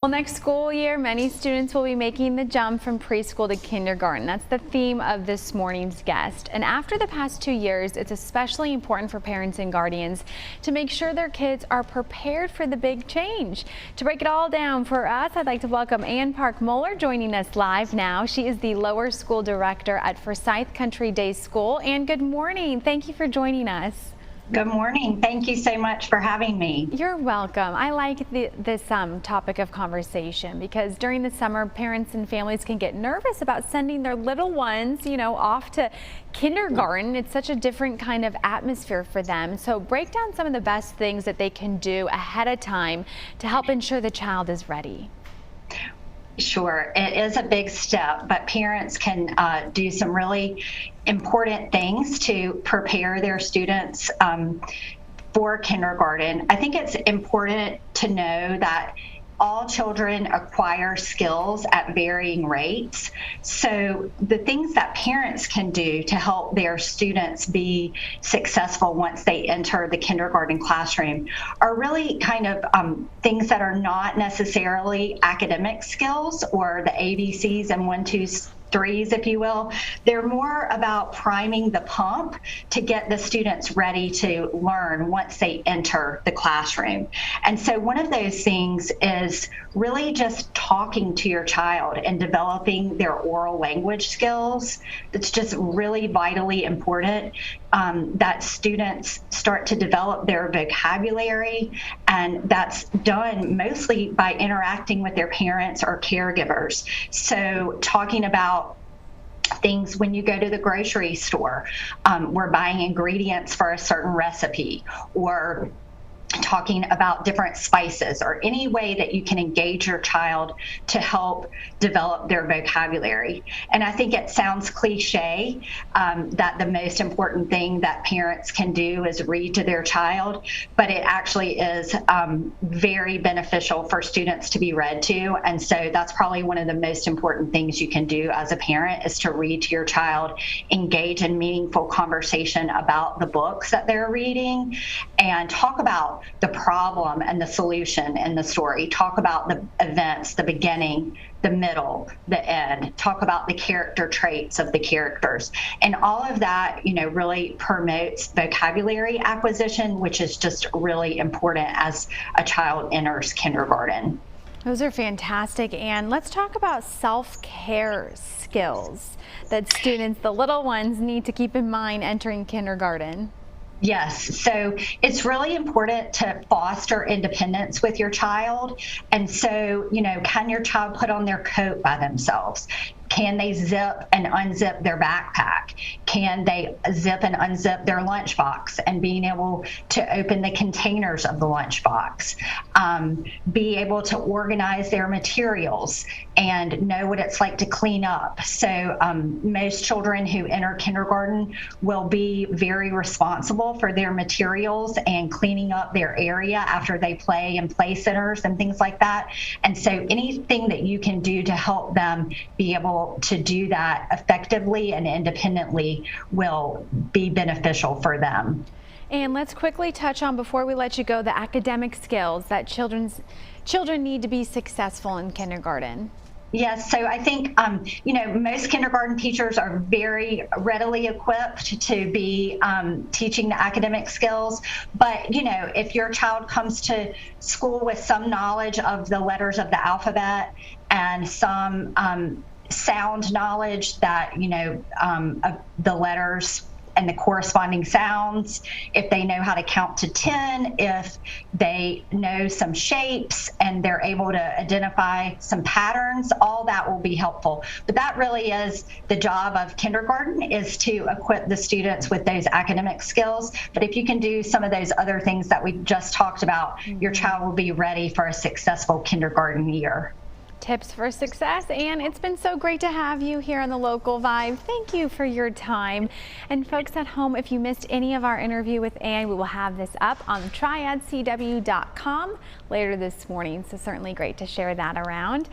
Well, next school year, many students will be making the jump from preschool to kindergarten. That's the theme of this morning's guest. And after the past 2 years, it's especially important for parents and guardians to make sure their kids are prepared for the big change. To break it all down for us, I'd like to welcome Ann Park-Moeller joining us live now. She is the lower school director at Forsyth Country Day School. Ann, good morning. Thank you for joining us. Good morning. Thank you so much for having me. You're welcome. I like this topic of conversation because during the summer, parents and families can get nervous about sending their little ones, off to kindergarten. It's such a different kind of atmosphere for them. So break down some of the best things that they can do ahead of time to help ensure the child is ready. Sure, it is a big step, but parents can do some really important things to prepare their students for kindergarten. I think it's important to know that all children acquire skills at varying rates. So the things that parents can do to help their students be successful once they enter the kindergarten classroom are really kind of things that are not necessarily academic skills or the ABCs and 1, 2, 3s, if you will. They're more about priming the pump to get the students ready to learn once they enter the classroom. And so one of those things is really just talking to your child and developing their oral language skills. That's just really vitally important that students start to develop their vocabulary, and that's done mostly by interacting with their parents or caregivers. So talking about things when you go to the grocery store, we're buying ingredients for a certain recipe, or talking about different spices, or any way that you can engage your child to help develop their vocabulary. And I think it sounds cliche that the most important thing that parents can do is read to their child, but it actually is very beneficial for students to be read to. And so that's probably one of the most important things you can do as a parent, is to read to your child, engage in meaningful conversation about the books that they're reading, and talk about the problem and the solution in the story. Talk about the events, the beginning, the middle, the end. Talk about the character traits of the characters. And all of that, really promotes vocabulary acquisition, which is just really important as a child enters kindergarten. Those are fantastic. And let's talk about self-care skills that students, the little ones, need to keep in mind entering kindergarten. Yes, so it's really important to foster independence with your child. And so, can your child put on their coat by themselves? Can they zip and unzip their backpack? Can they zip and unzip their lunchbox and being able to open the containers of the lunchbox? Be able to organize their materials and know what it's like to clean up. So most children who enter kindergarten will be very responsible for their materials and cleaning up their area after they play in play centers and things like that. And so anything that you can do to help them be able to do that effectively and independently will be beneficial for them. And let's quickly touch on, before we let you go, the academic skills that children need to be successful in kindergarten. Yes, so I think, most kindergarten teachers are very readily equipped to be teaching the academic skills. But, if your child comes to school with some knowledge of the letters of the alphabet and some sound knowledge that, of the letters and the corresponding sounds, if they know how to count to 10, if they know some shapes and they're able to identify some patterns, all that will be helpful. But that really is the job of kindergarten, is to equip the students with those academic skills. But if you can do some of those other things that we just talked about, your child will be ready for a successful kindergarten year. Tips for success. And it's been so great to have you here on the Local Vibe. Thank you for your time. And folks at home, if you missed any of our interview with Ann, we will have this up on triadcw.com later this morning. So certainly great to share that around.